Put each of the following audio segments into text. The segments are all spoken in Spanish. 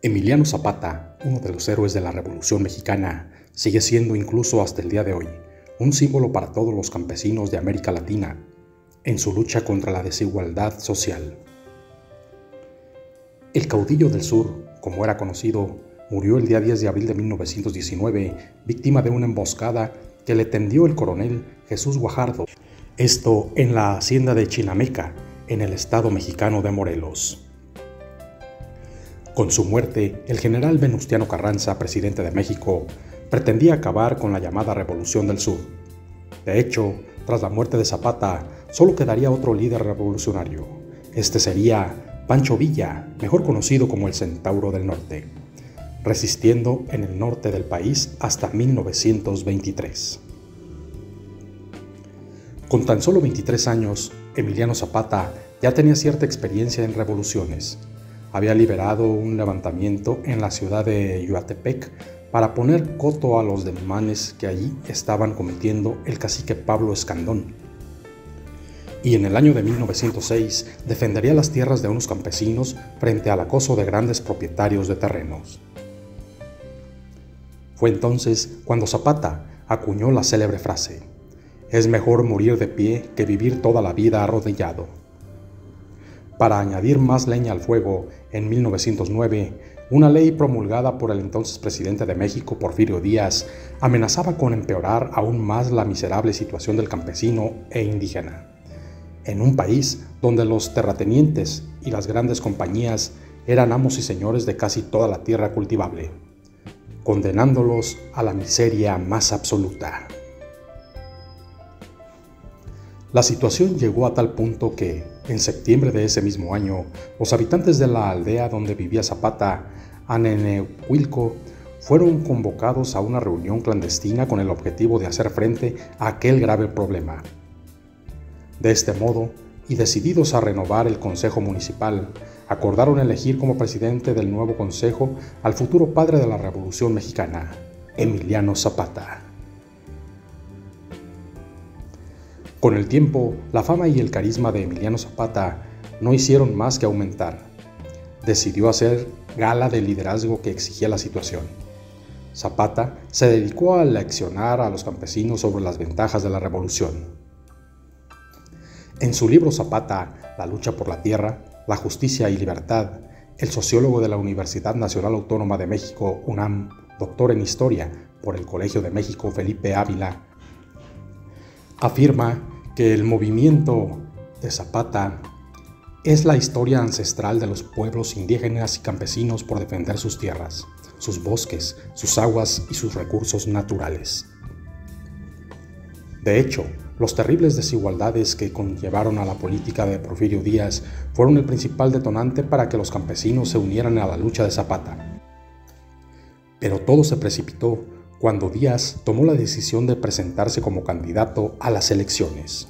Emiliano Zapata, uno de los héroes de la Revolución Mexicana, sigue siendo incluso hasta el día de hoy un símbolo para todos los campesinos de América Latina en su lucha contra la desigualdad social. El caudillo del sur, como era conocido, murió el día 10 de abril de 1919, víctima de una emboscada que le tendió el coronel Jesús Guajardo, esto en la hacienda de Chinameca, en el estado mexicano de Morelos. Con su muerte, el general Venustiano Carranza, presidente de México, pretendía acabar con la llamada Revolución del Sur. De hecho, tras la muerte de Zapata, solo quedaría otro líder revolucionario. Este sería Pancho Villa, mejor conocido como el Centauro del Norte, resistiendo en el norte del país hasta 1923. Con tan solo 23 años, Emiliano Zapata ya tenía cierta experiencia en revoluciones. Había liderado un levantamiento en la ciudad de Yuatepec para poner coto a los desmanes que allí estaban cometiendo el cacique Pablo Escandón. Y en el año de 1906 defendería las tierras de unos campesinos frente al acoso de grandes propietarios de terrenos. Fue entonces cuando Zapata acuñó la célebre frase: «Es mejor morir de pie que vivir toda la vida arrodillado». Para añadir más leña al fuego, en 1909, una ley promulgada por el entonces presidente de México, Porfirio Díaz, amenazaba con empeorar aún más la miserable situación del campesino e indígena, en un país donde los terratenientes y las grandes compañías eran amos y señores de casi toda la tierra cultivable, condenándolos a la miseria más absoluta. La situación llegó a tal punto que, en septiembre de ese mismo año, los habitantes de la aldea donde vivía Zapata, Anenehuilco, fueron convocados a una reunión clandestina con el objetivo de hacer frente a aquel grave problema. De este modo, y decididos a renovar el Consejo Municipal, acordaron elegir como presidente del nuevo consejo al futuro padre de la Revolución Mexicana, Emiliano Zapata. Con el tiempo, la fama y el carisma de Emiliano Zapata no hicieron más que aumentar. Decidió hacer gala del liderazgo que exigía la situación. Zapata se dedicó a leccionar a los campesinos sobre las ventajas de la revolución. En su libro Zapata, La lucha por la tierra, la justicia y libertad, el sociólogo de la Universidad Nacional Autónoma de México, UNAM, doctor en Historia por el Colegio de México, Felipe Ávila, afirma que el movimiento de Zapata es la historia ancestral de los pueblos indígenas y campesinos por defender sus tierras, sus bosques, sus aguas y sus recursos naturales. De hecho, los terribles desigualdades que conllevaron a la política de Porfirio Díaz fueron el principal detonante para que los campesinos se unieran a la lucha de Zapata. Pero todo se precipitó cuando Díaz tomó la decisión de presentarse como candidato a las elecciones.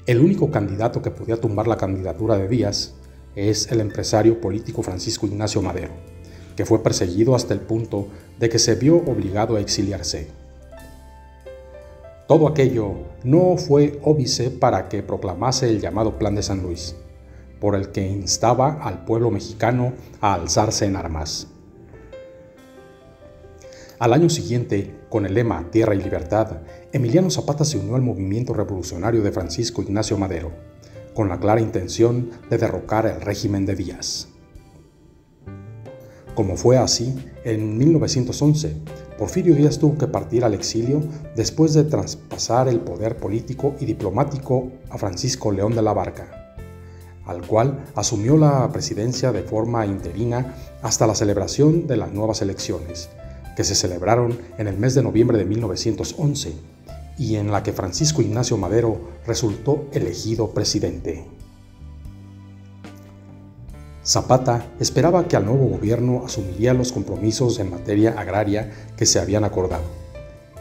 El único candidato que podía tumbar la candidatura de Díaz es el empresario político Francisco Ignacio Madero, que fue perseguido hasta el punto de que se vio obligado a exiliarse. Todo aquello no fue óbice para que proclamase el llamado Plan de San Luis, por el que instaba al pueblo mexicano a alzarse en armas. Al año siguiente, con el lema Tierra y Libertad, Emiliano Zapata se unió al movimiento revolucionario de Francisco Ignacio Madero, con la clara intención de derrocar el régimen de Díaz. Como fue así, en 1911, Porfirio Díaz tuvo que partir al exilio después de traspasar el poder político y diplomático a Francisco León de la Barca, al cual asumió la presidencia de forma interina hasta la celebración de las nuevas elecciones, que se celebraron en el mes de noviembre de 1911 y en la que Francisco Ignacio Madero resultó elegido presidente. Zapata esperaba que el nuevo gobierno asumiría los compromisos en materia agraria que se habían acordado,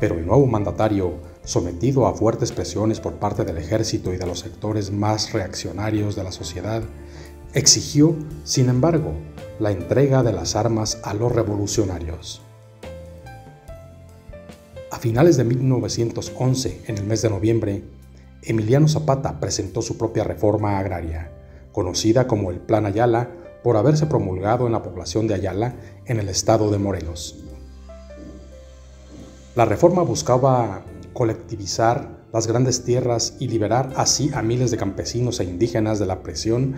pero el nuevo mandatario, sometido a fuertes presiones por parte del ejército y de los sectores más reaccionarios de la sociedad, exigió, sin embargo, la entrega de las armas a los revolucionarios. A finales de 1911, en el mes de noviembre, Emiliano Zapata presentó su propia reforma agraria, conocida como el Plan Ayala por haberse promulgado en la población de Ayala, en el estado de Morelos. La reforma buscaba colectivizar las grandes tierras y liberar así a miles de campesinos e indígenas de la presión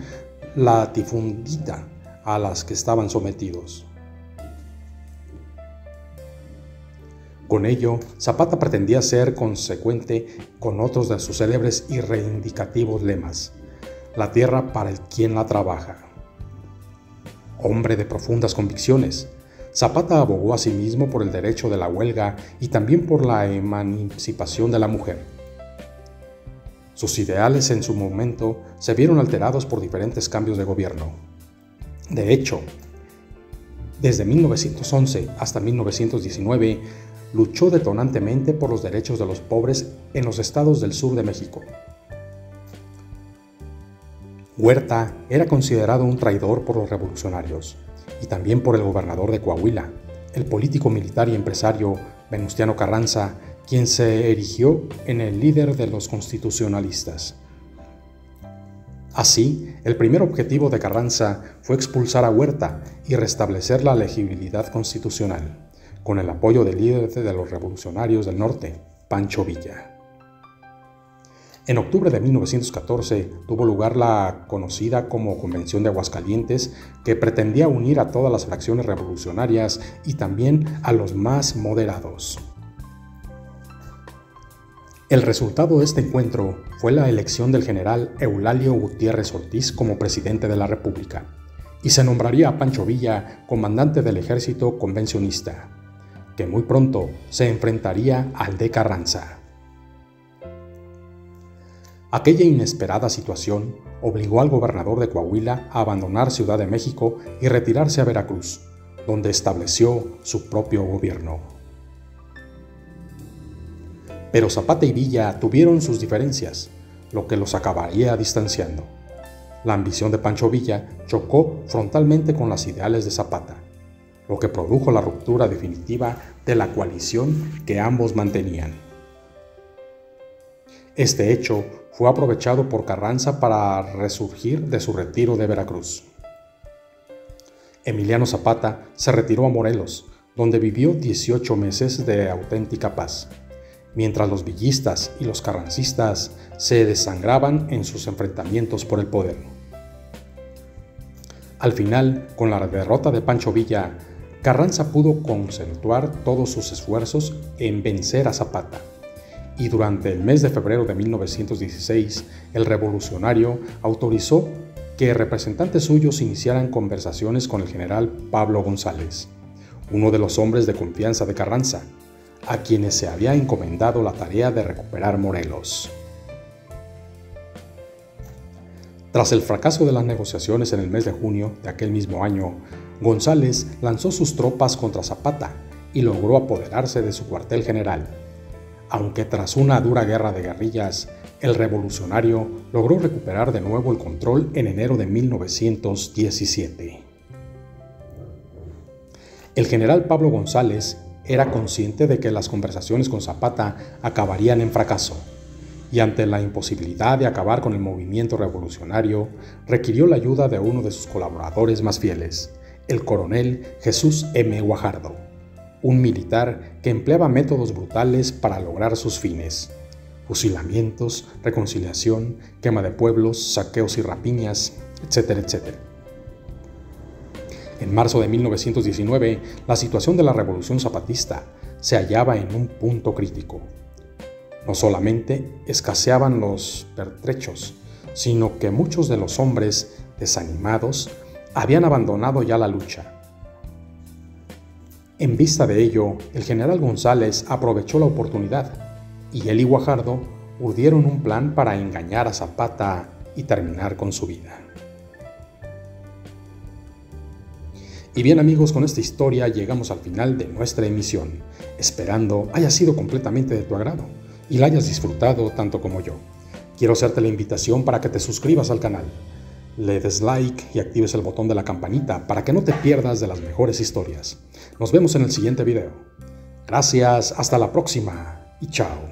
latifundista a las que estaban sometidos. Con ello, Zapata pretendía ser consecuente con otros de sus célebres y reivindicativos lemas: la tierra para el quien la trabaja. Hombre de profundas convicciones, Zapata abogó asimismo por el derecho de la huelga y también por la emancipación de la mujer. Sus ideales en su momento se vieron alterados por diferentes cambios de gobierno. De hecho, desde 1911 hasta 1919, luchó detonantemente por los derechos de los pobres en los estados del sur de México. Huerta era considerado un traidor por los revolucionarios y también por el gobernador de Coahuila, el político militar y empresario Venustiano Carranza, quien se erigió en el líder de los constitucionalistas. Así, el primer objetivo de Carranza fue expulsar a Huerta y restablecer la legibilidad constitucional, con el apoyo del líder de los revolucionarios del norte, Pancho Villa. En octubre de 1914 tuvo lugar la conocida como Convención de Aguascalientes, que pretendía unir a todas las fracciones revolucionarias y también a los más moderados. El resultado de este encuentro fue la elección del general Eulalio Gutiérrez Ortiz como presidente de la República, y se nombraría a Pancho Villa comandante del ejército convencionista, que muy pronto se enfrentaría al de Carranza. Aquella inesperada situación obligó al gobernador de Coahuila a abandonar Ciudad de México y retirarse a Veracruz, donde estableció su propio gobierno. Pero Zapata y Villa tuvieron sus diferencias, lo que los acabaría distanciando. La ambición de Pancho Villa chocó frontalmente con las ideales de Zapata, lo que produjo la ruptura definitiva de la coalición que ambos mantenían. Este hecho fue aprovechado por Carranza para resurgir de su retiro de Veracruz. Emiliano Zapata se retiró a Morelos, donde vivió 18 meses de auténtica paz, mientras los villistas y los carrancistas se desangraban en sus enfrentamientos por el poder. Al final, con la derrota de Pancho Villa, Carranza pudo concentrar todos sus esfuerzos en vencer a Zapata, y durante el mes de febrero de 1916, el revolucionario autorizó que representantes suyos iniciaran conversaciones con el general Pablo González, uno de los hombres de confianza de Carranza, a quienes se había encomendado la tarea de recuperar Morelos. Tras el fracaso de las negociaciones en el mes de junio de aquel mismo año, González lanzó sus tropas contra Zapata y logró apoderarse de su cuartel general. Aunque tras una dura guerra de guerrillas, el revolucionario logró recuperar de nuevo el control en enero de 1917. El general Pablo González era consciente de que las conversaciones con Zapata acabarían en fracaso, y ante la imposibilidad de acabar con el movimiento revolucionario, requirió la ayuda de uno de sus colaboradores más fieles, el coronel Jesús M. Guajardo, un militar que empleaba métodos brutales para lograr sus fines: fusilamientos, reconciliación, quema de pueblos, saqueos y rapiñas, etcétera, etcétera. En marzo de 1919, la situación de la Revolución Zapatista se hallaba en un punto crítico. No solamente escaseaban los pertrechos, sino que muchos de los hombres desanimados habían abandonado ya la lucha. En vista de ello, el general González aprovechó la oportunidad y él y Guajardo urdieron un plan para engañar a Zapata y terminar con su vida. Y bien amigos, con esta historia llegamos al final de nuestra emisión, esperando haya sido completamente de tu agrado y la hayas disfrutado tanto como yo. Quiero hacerte la invitación para que te suscribas al canal, le des like y actives el botón de la campanita para que no te pierdas de las mejores historias. Nos vemos en el siguiente video. Gracias, hasta la próxima y chao.